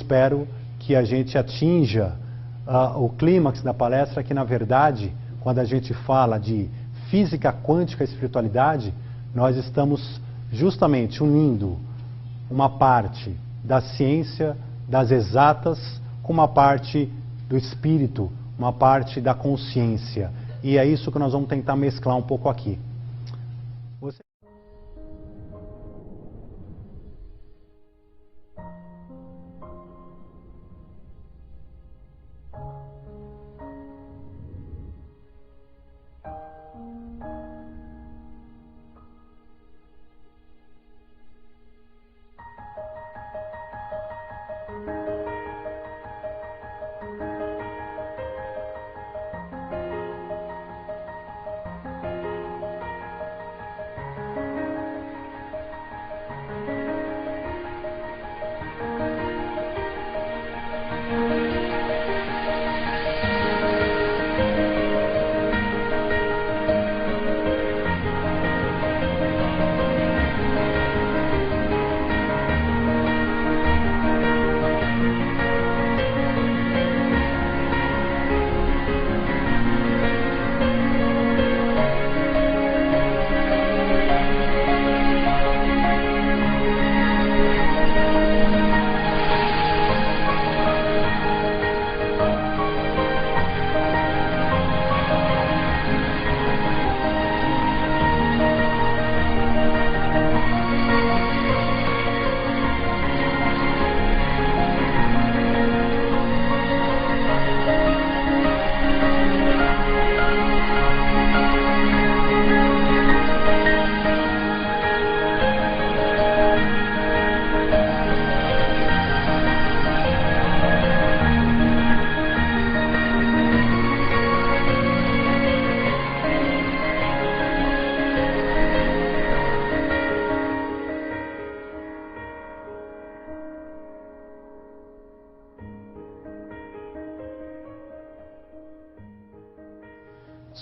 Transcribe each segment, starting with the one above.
espero que a gente atinja o clímax da palestra, que na verdade, quando a gente fala de física quântica e espiritualidade, nós estamos justamente unindo uma parte da ciência, das exatas, com uma parte do espírito, uma parte da consciência. E é isso que nós vamos tentar mesclar um pouco aqui.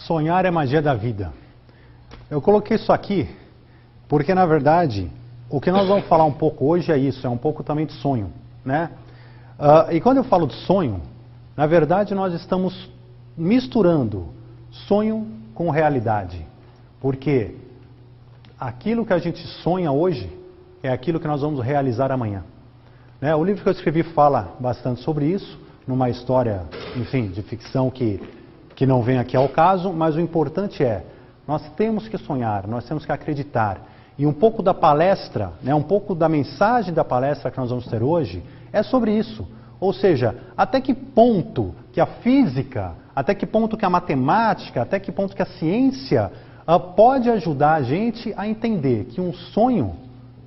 Sonhar é magia da vida. Eu coloquei isso aqui porque, na verdade, o que nós vamos falar um pouco hoje é isso, é um pouco também de sonho, né? E quando eu falo de sonho, na verdade nós estamos misturando sonho com realidade. Porque aquilo que a gente sonha hoje é aquilo que nós vamos realizar amanhã. Né? O livro que eu escrevi fala bastante sobre isso, numa história, enfim, de ficção que não vem aqui ao caso, mas o importante é, nós temos que sonhar, nós temos que acreditar. E um pouco da palestra, né, um pouco da mensagem da palestra que nós vamos ter hoje, é sobre isso. Ou seja, até que ponto que a física, até que ponto que a matemática, até que ponto que a ciência pode ajudar a gente a entender que um sonho,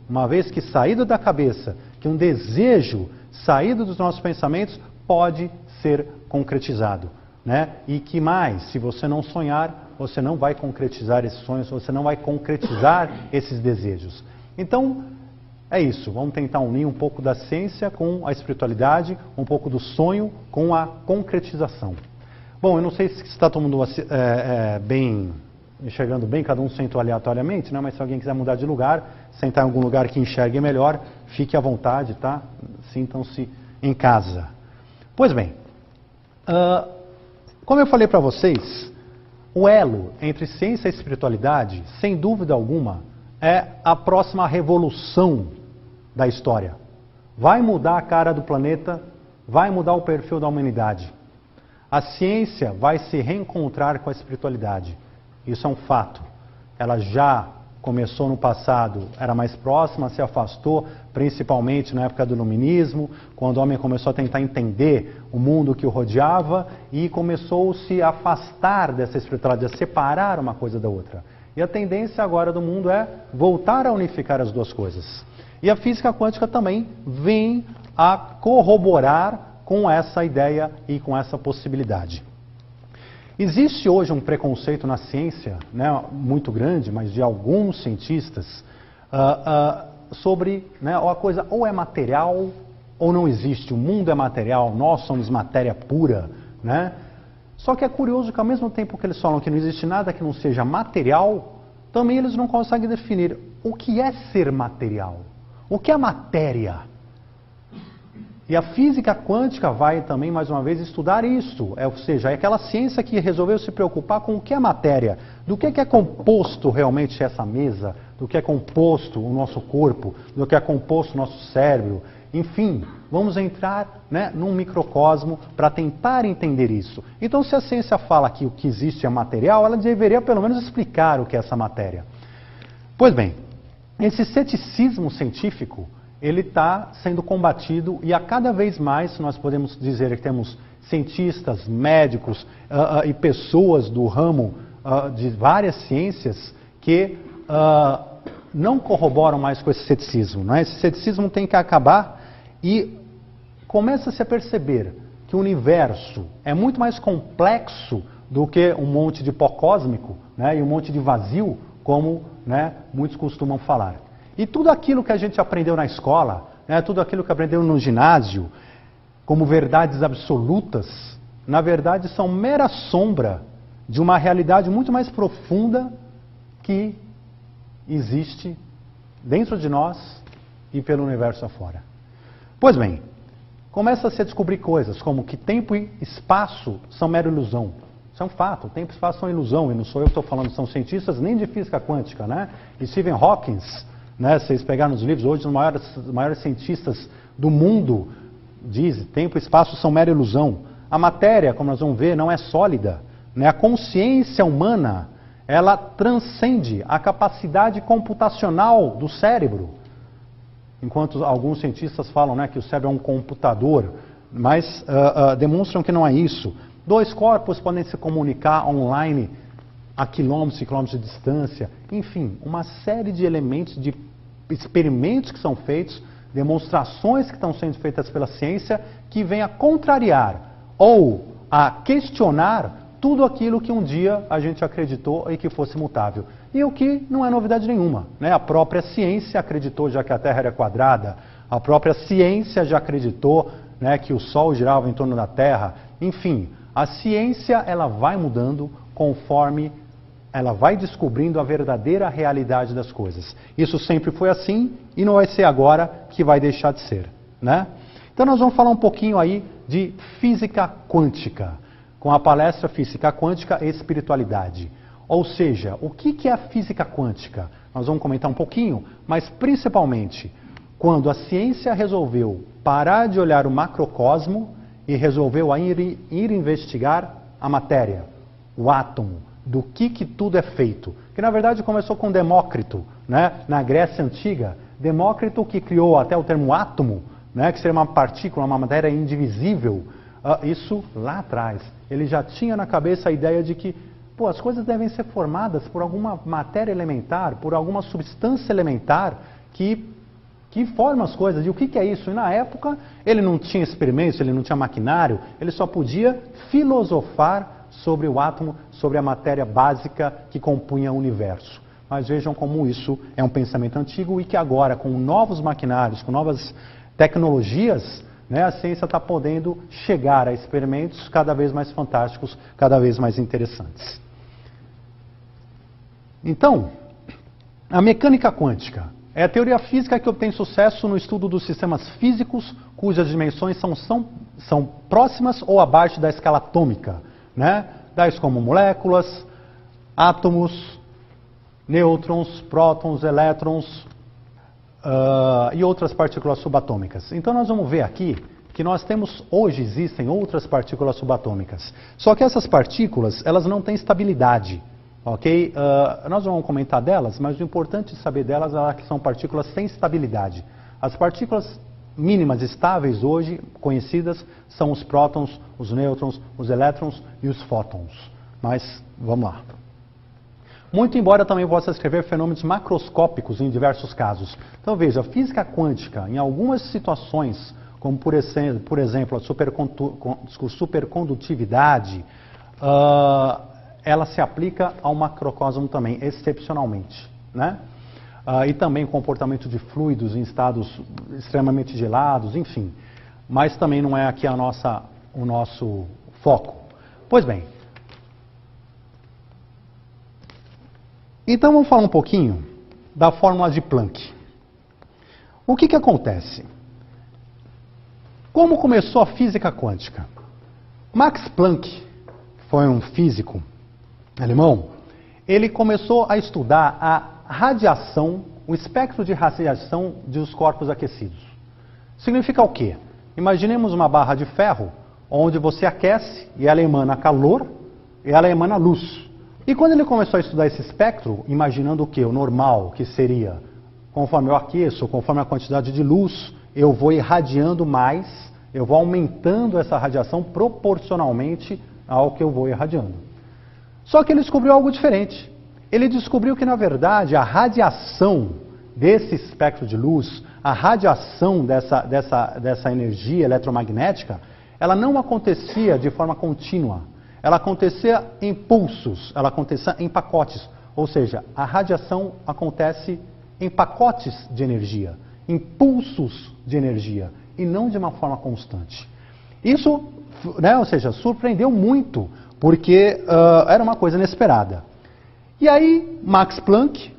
uma vez que saído da cabeça, que um desejo saído dos nossos pensamentos, pode ser concretizado. Né? E que mais, se você não sonhar, você não vai concretizar esses sonhos, você não vai concretizar esses desejos. Então, é isso. Vamos tentar unir um pouco da ciência com a espiritualidade, um pouco do sonho com a concretização. Bom, eu não sei se está todo mundo bem, enxergando bem, cada um sentou aleatoriamente, né? Mas se alguém quiser mudar de lugar, sentar em algum lugar que enxergue melhor, fique à vontade, tá? Sintam-se em casa. Pois bem, como eu falei para vocês, o elo entre ciência e espiritualidade, sem dúvida alguma, é a próxima revolução da história. Vai mudar a cara do planeta, vai mudar o perfil da humanidade. A ciência vai se reencontrar com a espiritualidade. Isso é um fato. Ela já começou no passado, era mais próxima, se afastou, principalmente na época do iluminismo, quando o homem começou a tentar entender o mundo que o rodeava e começou a se afastar dessa espiritualidade, a separar uma coisa da outra. E a tendência agora do mundo é voltar a unificar as duas coisas. E a física quântica também vem a corroborar com essa ideia e com essa possibilidade. Existe hoje um preconceito na ciência, né, muito grande, mas de alguns cientistas, sobre a coisa ou é material ou não existe. O mundo é material, nós somos matéria pura. Né? Só que é curioso que ao mesmo tempo que eles falam que não existe nada que não seja material, também eles não conseguem definir o que é ser material. O que é matéria? E a física quântica vai também, mais uma vez, estudar isso. Ou seja, é aquela ciência que resolveu se preocupar com o que é matéria, do que é composto realmente essa mesa, do que é composto o nosso corpo, do que é composto o nosso cérebro. Enfim, vamos entrar, né, num microcosmo para tentar entender isso. Então, se a ciência fala que o que existe é material, ela deveria pelo menos explicar o que é essa matéria. Pois bem, esse ceticismo científico, ele está sendo combatido e a cada vez mais nós podemos dizer que temos cientistas, médicos e pessoas do ramo de várias ciências que não corroboram mais com esse ceticismo. Né? Esse ceticismo tem que acabar e começa-se a perceber que o universo é muito mais complexo do que um monte de pó cósmico, né, e um monte de vazio, como, né, muitos costumam falar. E tudo aquilo que a gente aprendeu na escola, né, tudo aquilo que aprendeu no ginásio, como verdades absolutas, na verdade são mera sombra de uma realidade muito mais profunda que existe dentro de nós e pelo universo afora. Pois bem, começa-se a descobrir coisas como que tempo e espaço são mera ilusão. Isso é um fato, tempo e espaço são ilusão, e não sou eu que estou falando, são cientistas nem de física quântica, né? E Stephen Hawking, né, se vocês pegarem nos livros, hoje os maiores cientistas do mundo dizem que tempo e espaço são mera ilusão. A matéria, como nós vamos ver, não é sólida. Né? A consciência humana, ela transcende a capacidade computacional do cérebro. Enquanto alguns cientistas falam, né, que o cérebro é um computador, mas demonstram que não é isso. Dois corpos podem se comunicar online a quilômetros e quilômetros de distância. Enfim, uma série de elementos, de experimentos que são feitos, demonstrações que estão sendo feitas pela ciência, que vêm a contrariar ou a questionar tudo aquilo que um dia a gente acreditou e que fosse mutável. E o que não é novidade nenhuma, né? A própria ciência acreditou já que a Terra era quadrada, a própria ciência já acreditou, né, que o Sol girava em torno da Terra. Enfim, a ciência ela vai mudando conforme ela vai descobrindo a verdadeira realidade das coisas. Isso sempre foi assim e não vai ser agora que vai deixar de ser, né? Então nós vamos falar um pouquinho aí de física quântica, com a palestra Física Quântica e Espiritualidade. Ou seja, o que é a física quântica? Nós vamos comentar um pouquinho, mas principalmente quando a ciência resolveu parar de olhar o macrocosmo e resolveu ir investigar a matéria, o átomo, do que tudo é feito. Que na verdade começou com Demócrito, né? Na Grécia Antiga. Demócrito que criou até o termo átomo, né? Que seria uma partícula, uma matéria indivisível. Isso lá atrás. Ele já tinha na cabeça a ideia de que as coisas devem ser formadas por alguma matéria elementar, por alguma substância elementar que forma as coisas. E o que é isso? E na época ele não tinha experimentos, ele não tinha maquinário, ele só podia filosofar sobre o átomo, sobre a matéria básica que compunha o universo. Mas vejam como isso é um pensamento antigo e que agora, com novos maquinários, com novas tecnologias, né, a ciência está podendo chegar a experimentos cada vez mais fantásticos, cada vez mais interessantes. Então, a mecânica quântica é a teoria física que obtém sucesso no estudo dos sistemas físicos cujas dimensões são próximas ou abaixo da escala atômica, né? Tais como moléculas, átomos, nêutrons, prótons, elétrons e outras partículas subatômicas. Então nós vamos ver aqui que hoje existem outras partículas subatômicas. Só que essas partículas, elas não têm estabilidade. Ok? Nós vamos comentar delas, mas o importante de saber delas é que são partículas sem estabilidade. As partículas mínimas estáveis hoje, conhecidas, são os prótons, os nêutrons, os elétrons e os fótons. Mas, vamos lá. Muito embora também possa escrever fenômenos macroscópicos em diversos casos. Então veja, a física quântica, em algumas situações, como por exemplo a supercondutividade, ela se aplica ao macrocosmo também, excepcionalmente, né? E também comportamento de fluidos em estados extremamente gelados, enfim. Mas também não é aqui o nosso foco. Pois bem. Então vamos falar um pouquinho da fórmula de Planck. O que acontece? Como começou a física quântica? Max Planck, que foi um físico alemão, ele começou a estudar a radiação, o espectro de radiação dos corpos aquecidos. Significa o quê? Imaginemos uma barra de ferro, onde você aquece e ela emana calor e ela emana luz. E quando ele começou a estudar esse espectro, imaginando o quê? O normal, que seria, conforme eu aqueço, conforme a quantidade de luz, eu vou irradiando mais, eu vou aumentando essa radiação proporcionalmente ao que eu vou irradiando. Só que ele descobriu algo diferente. Ele descobriu que, na verdade, a radiação desse espectro de luz, a radiação dessa energia eletromagnética, ela não acontecia de forma contínua. Ela acontecia em pulsos, ela acontecia em pacotes. Ou seja, a radiação acontece em pacotes de energia, em pulsos de energia, e não de uma forma constante. Isso, né, ou seja, surpreendeu muito, porque era uma coisa inesperada. E aí, Max Planck,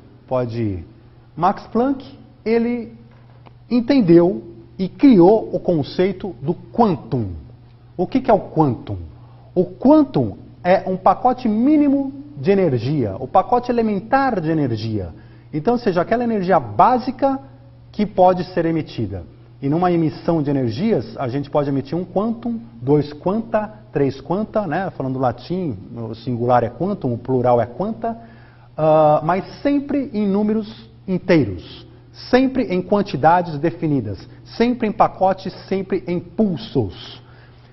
ele entendeu e criou o conceito do quantum. O que é o quantum? O quantum é um pacote mínimo de energia, o pacote elementar de energia. Então, ou seja, aquela energia básica que pode ser emitida. E numa emissão de energias, a gente pode emitir um quantum, 2 quanta, 3 quanta, né? Falando latim, o singular é quantum, o plural é quanta, mas sempre em números inteiros, sempre em quantidades definidas, sempre em pacotes, sempre em pulsos.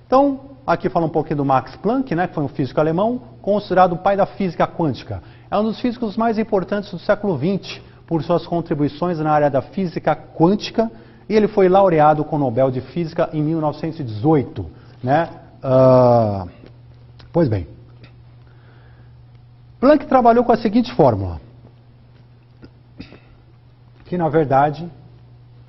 Então, aqui fala um pouquinho do Max Planck, né, que foi um físico alemão, considerado o pai da física quântica. É um dos físicos mais importantes do século XX, por suas contribuições na área da física quântica, e ele foi laureado com o Nobel de Física em 1918. Né? Pois bem, Planck trabalhou com a seguinte fórmula, que na verdade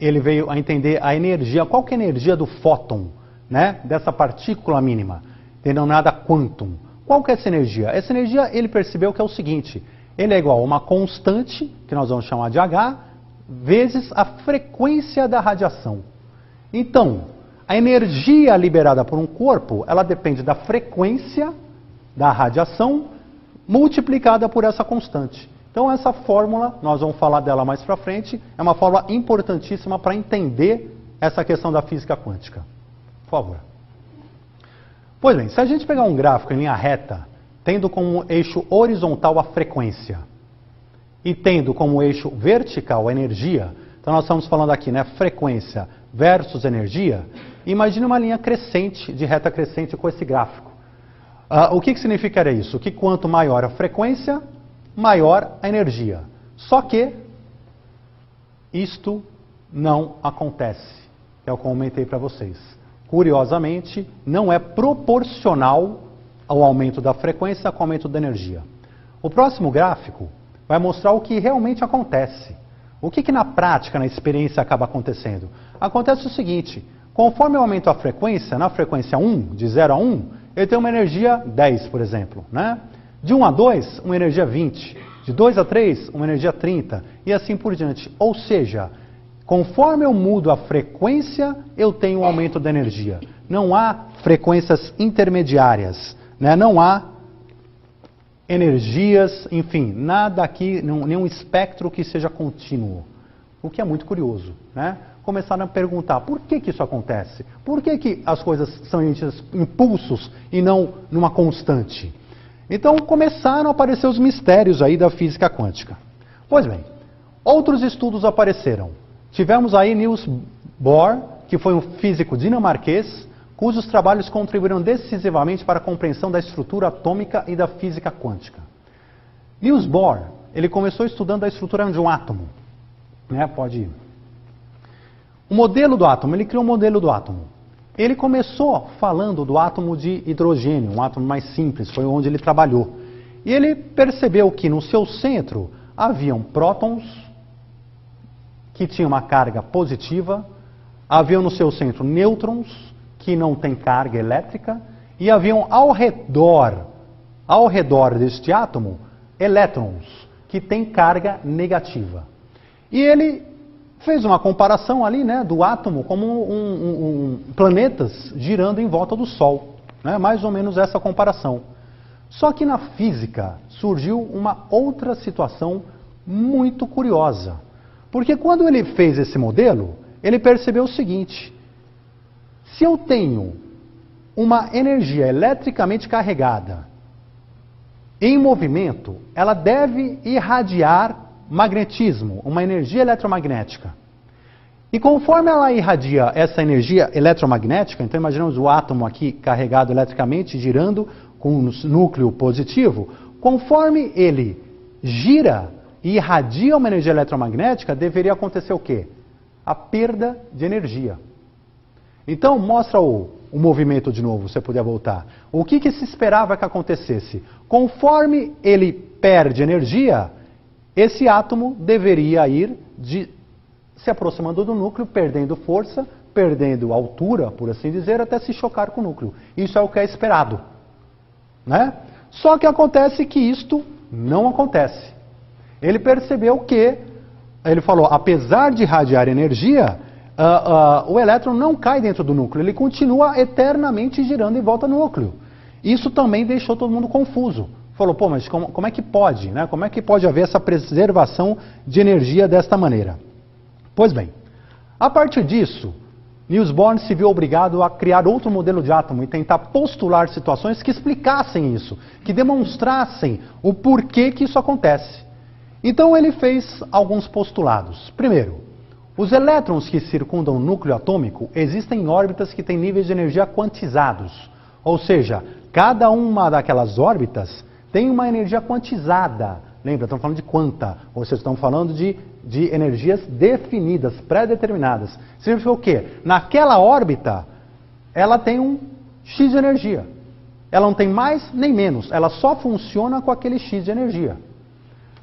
ele veio a entender a energia, qual que é a energia do fóton, né, dessa partícula mínima, denominada quantum. Qual que é essa energia? Essa energia ele percebeu que é o seguinte, ele é igual a uma constante, que nós vamos chamar de H, vezes a frequência da radiação. Então, a energia liberada por um corpo, ela depende da frequência da radiação multiplicada por essa constante. Então, essa fórmula, nós vamos falar dela mais para frente, é uma fórmula importantíssima para entender essa questão da física quântica. Por favor. Pois bem, se a gente pegar um gráfico em linha reta, tendo como eixo horizontal a frequência e tendo como eixo vertical a energia, então nós estamos falando aqui, né, frequência versus energia, imagine uma linha crescente, de reta crescente com esse gráfico. O que significaria isso? Que quanto maior a frequência, maior a energia. Só que isto não acontece, é o que eu comentei para vocês. Curiosamente, não é proporcional ao aumento da frequência com o aumento da energia. O próximo gráfico vai mostrar o que realmente acontece. O que na prática, na experiência, acaba acontecendo? Acontece o seguinte, conforme eu aumento a frequência, na frequência 1, de 0 a 1, eu tenho uma energia 10, por exemplo. Né? De 1 a 2, uma energia 20. De 2 a 3, uma energia 30. E assim por diante. Ou seja, conforme eu mudo a frequência, eu tenho um aumento da energia. Não há frequências intermediárias, né? Não há energias, enfim, nada aqui, nenhum espectro que seja contínuo. O que é muito curioso, né? Começaram a perguntar, por que isso acontece? Por que as coisas são emitidas em impulsos e não numa constante? Então começaram a aparecer os mistérios aí da física quântica. Pois bem, outros estudos apareceram. Tivemos aí Niels Bohr, que foi um físico dinamarquês, cujos trabalhos contribuíram decisivamente para a compreensão da estrutura atômica e da física quântica. Niels Bohr, ele começou estudando a estrutura de um átomo. Né? Pode ir. O modelo do átomo, ele criou um modelo do átomo. Ele começou falando do átomo de hidrogênio, um átomo mais simples, foi onde ele trabalhou. E ele percebeu que no seu centro haviam prótons, que tinham uma carga positiva, haviam no seu centro nêutrons, que não tem carga elétrica, e haviam ao redor deste átomo, elétrons, que têm carga negativa. E ele fez uma comparação ali, né, do átomo como planetas girando em volta do Sol. Né, mais ou menos essa comparação. Só que na física surgiu uma outra situação muito curiosa. Porque quando ele fez esse modelo, ele percebeu o seguinte: se eu tenho uma energia eletricamente carregada em movimento, ela deve irradiar magnetismo, uma energia eletromagnética. E conforme ela irradia essa energia eletromagnética, então imaginamos o átomo aqui carregado eletricamente, girando com um núcleo positivo, conforme ele gira e irradia uma energia eletromagnética, deveria acontecer o quê? A perda de energia. Então, mostra o movimento de novo, se você puder voltar. O que se esperava que acontecesse? Conforme ele perde energia, esse átomo deveria ir se aproximando do núcleo, perdendo força, perdendo altura, por assim dizer, até se chocar com o núcleo. Isso é o que é esperado. Né? Só que acontece que isto não acontece. Ele percebeu que, ele falou, apesar de irradiar energia, o elétron não cai dentro do núcleo, ele continua eternamente girando em volta do núcleo. Isso também deixou todo mundo confuso. Falou, pô, mas como é que pode? Né? Como é que pode haver essa preservação de energia desta maneira? Pois bem, a partir disso, Niels Bohr se viu obrigado a criar outro modelo de átomo e tentar postular situações que explicassem isso, que demonstrassem o porquê que isso acontece. Então ele fez alguns postulados. Primeiro, os elétrons que circundam o núcleo atômico existem em órbitas que têm níveis de energia quantizados. Ou seja, cada uma daquelas órbitas tem uma energia quantizada. Lembra, estamos falando de quanta, ou seja, estamos falando de energias definidas, pré-determinadas. Significa o quê? Naquela órbita, ela tem um X de energia. Ela não tem mais nem menos, ela só funciona com aquele X de energia.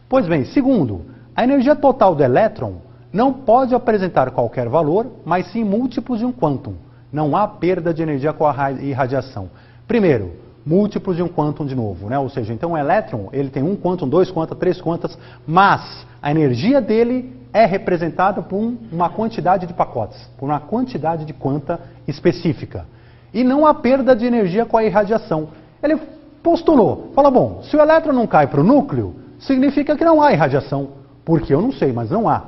Pois bem, segundo, a energia total do elétron não pode apresentar qualquer valor, mas sim múltiplos de um quantum. Não há perda de energia com a irradiação. Primeiro, múltiplos de um quantum de novo, né? Ou seja, então o elétron ele tem um quantum, dois quantas, três quantas, mas a energia dele é representada por uma quantidade de pacotes, por uma quantidade de quanta específica. E não há perda de energia com a irradiação. Ele postulou, fala, bom, se o elétron não cai para o núcleo, significa que não há irradiação. Porque eu não sei, mas não há.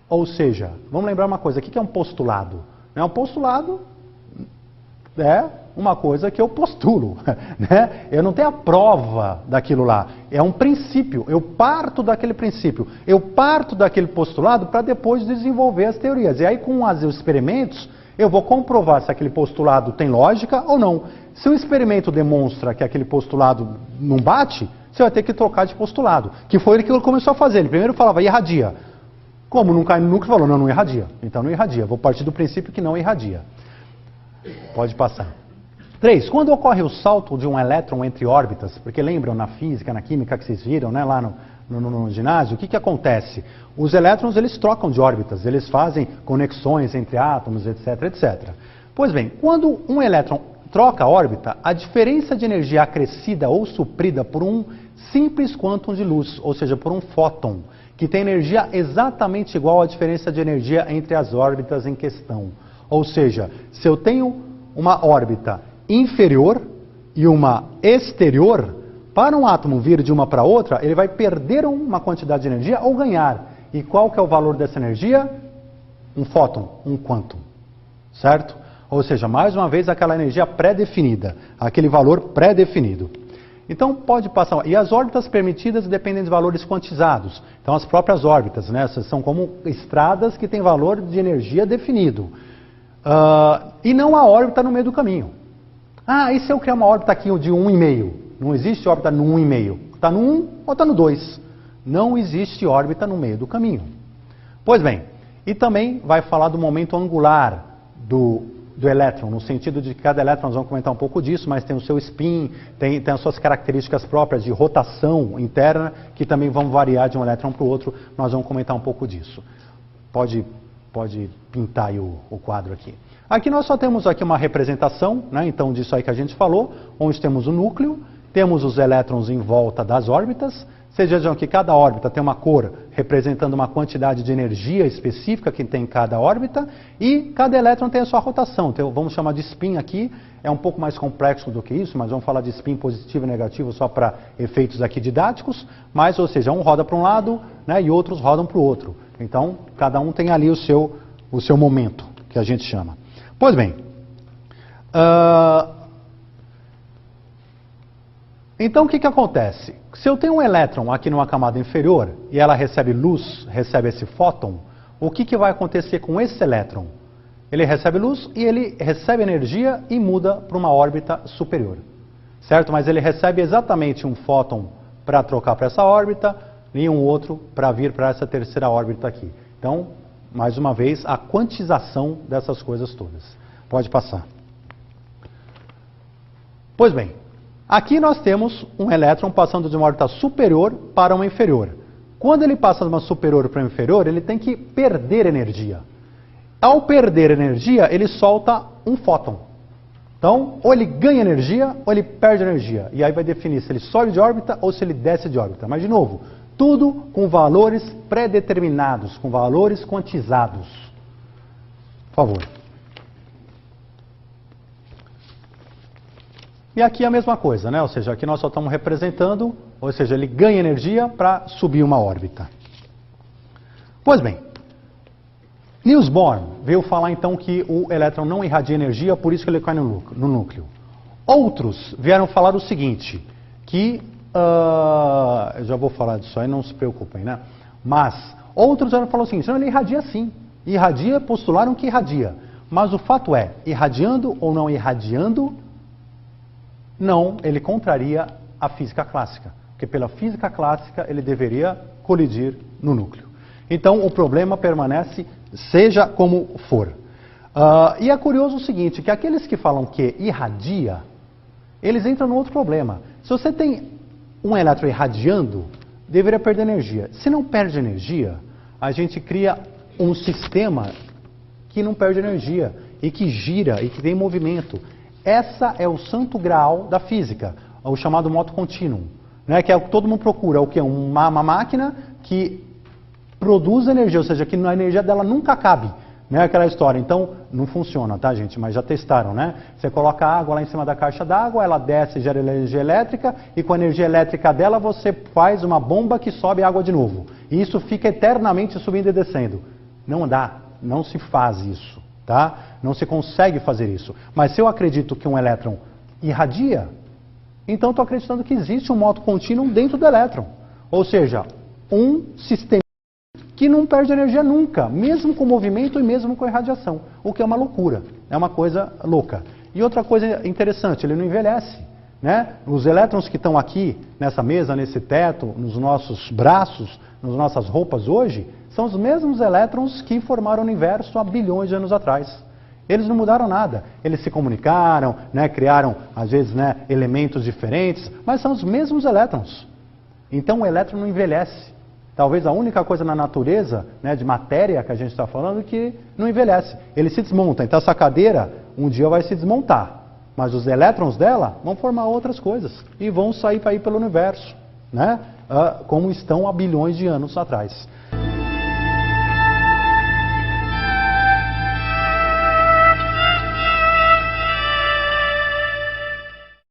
Ou seja, vamos lembrar uma coisa, o que é um postulado? Um postulado é uma coisa que eu postulo, né? Eu não tenho a prova daquilo lá, é um princípio, eu parto daquele princípio, eu parto daquele postulado para depois desenvolver as teorias. E aí com os experimentos eu vou comprovar se aquele postulado tem lógica ou não. Se o experimento demonstra que aquele postulado não bate, você vai ter que trocar de postulado, que foi o que ele começou a fazer. Ele primeiro falava irradia. Como não cai no núcleo, falou, não irradia. Então não irradia. Vou partir do princípio que não irradia. Pode passar. 3. Quando ocorre o salto de um elétron entre órbitas, porque lembram na física, na química que vocês viram, né, lá no ginásio, o que acontece? Os elétrons eles trocam de órbitas, eles fazem conexões entre átomos, etc, etc. Pois bem, quando um elétron troca a órbita, a diferença de energia acrescida ou suprida por um simples quantum de luz, ou seja, por um fóton, que tem energia exatamente igual à diferença de energia entre as órbitas em questão. Ou seja, se eu tenho uma órbita inferior e uma exterior, para um átomo vir de uma para outra, ele vai perder uma quantidade de energia ou ganhar. E qual que é o valor dessa energia? Um fóton, um quantum. Certo? Ou seja, mais uma vez aquela energia pré-definida, aquele valor pré-definido. Então pode passar. E as órbitas permitidas dependem de valores quantizados. Então as próprias órbitas, né, são como estradas que têm valor de energia definido. E não a órbita no meio do caminho. E se eu criar uma órbita aqui de 1,5? Não existe órbita no 1,5. Está no 1 ou está no 2? Não existe órbita no meio do caminho. Pois bem, e também vai falar do momento angular do elétron, no sentido de que cada elétron, nós vamos comentar um pouco disso, mas tem o seu spin, tem as suas características próprias de rotação interna, que também vão variar de um elétron para o outro, nós vamos comentar um pouco disso. Pode pintar aí o quadro aqui. Aqui nós só temos aqui uma representação, né, então disso aí que a gente falou, onde temos o núcleo, temos os elétrons em volta das órbitas, Vocês vejam que cada órbita tem uma cor representando uma quantidade de energia específica que tem em cada órbita e cada elétron tem a sua rotação. Então, vamos chamar de spin aqui, é um pouco mais complexo do que isso, mas vamos falar de spin positivo e negativo só para efeitos aqui didáticos, mas, ou seja, um roda para um lado, né, e outros rodam para o outro. Então, cada um tem ali o seu momento, que a gente chama. Pois bem, então o que acontece? Se eu tenho um elétron aqui numa camada inferior e ela recebe luz, recebe esse fóton, o que vai acontecer com esse elétron? Ele recebe luz e ele recebe energia e muda para uma órbita superior. Certo? Mas ele recebe exatamente um fóton para trocar para essa órbita e um outro para vir para essa terceira órbita aqui. Então, mais uma vez, a quantização dessas coisas todas. Pode passar. Pois bem, aqui nós temos um elétron passando de uma órbita superior para uma inferior. Quando ele passa de uma superior para uma inferior, ele tem que perder energia. Ao perder energia, ele solta um fóton. Então, ou ele ganha energia, ou ele perde energia. E aí vai definir se ele sobe de órbita ou se ele desce de órbita. Mas, de novo, tudo com valores pré-determinados, com valores quantizados. Por favor. E aqui a mesma coisa, né? Ou seja, aqui nós só estamos representando, ou seja, ele ganha energia para subir uma órbita. Pois bem, Niels Bohr veio falar então que o elétron não irradia energia, por isso que ele cai no núcleo. Outros vieram falar o seguinte, que, eu já vou falar disso aí, não se preocupem, né? Mas, outros vieram falar o seguinte, não, ele irradia sim. Irradia, postularam que irradia. Mas o fato é, irradiando ou não irradiando, não, ele contraria a física clássica, porque pela física clássica ele deveria colidir no núcleo. Então o problema permanece, seja como for. E é curioso o seguinte, que aqueles que falam que irradia, eles entram num outro problema. Se você tem um elétron irradiando, deveria perder energia. Se não perde energia, a gente cria um sistema que não perde energia, e que gira, e que tem movimento. Essa é o santo graal da física, o chamado moto contínuo, né? Que é o que todo mundo procura, o que é uma máquina que produz energia, ou seja, que a energia dela nunca acabe, né? Aquela história. Então, não funciona, tá, gente? Mas já testaram, né? Você coloca água lá em cima da caixa d'água, ela desce e gera energia elétrica, e com a energia elétrica dela você faz uma bomba que sobe água de novo. E isso fica eternamente subindo e descendo. Não dá, não se faz isso. Tá? Não se consegue fazer isso. Mas se eu acredito que um elétron irradia, então estou acreditando que existe um moto contínuo dentro do elétron. Ou seja, um sistema que não perde energia nunca, mesmo com movimento e mesmo com irradiação. O que é uma loucura, é uma coisa louca. E outra coisa interessante, ele não envelhece. Né? Os elétrons que estão aqui nessa mesa, nesse teto, nos nossos braços, nas nossas roupas hoje, são os mesmos elétrons que formaram o universo há bilhões de anos atrás. Eles não mudaram nada. Eles se comunicaram, né, criaram, às vezes, né, elementos diferentes, mas são os mesmos elétrons. Então o elétron não envelhece. Talvez a única coisa na natureza, né, de matéria que a gente está falando, que não envelhece. Ele se desmonta. Então essa cadeira um dia vai se desmontar. Mas os elétrons dela vão formar outras coisas e vão sair para ir pelo universo, né? Como estão há bilhões de anos atrás.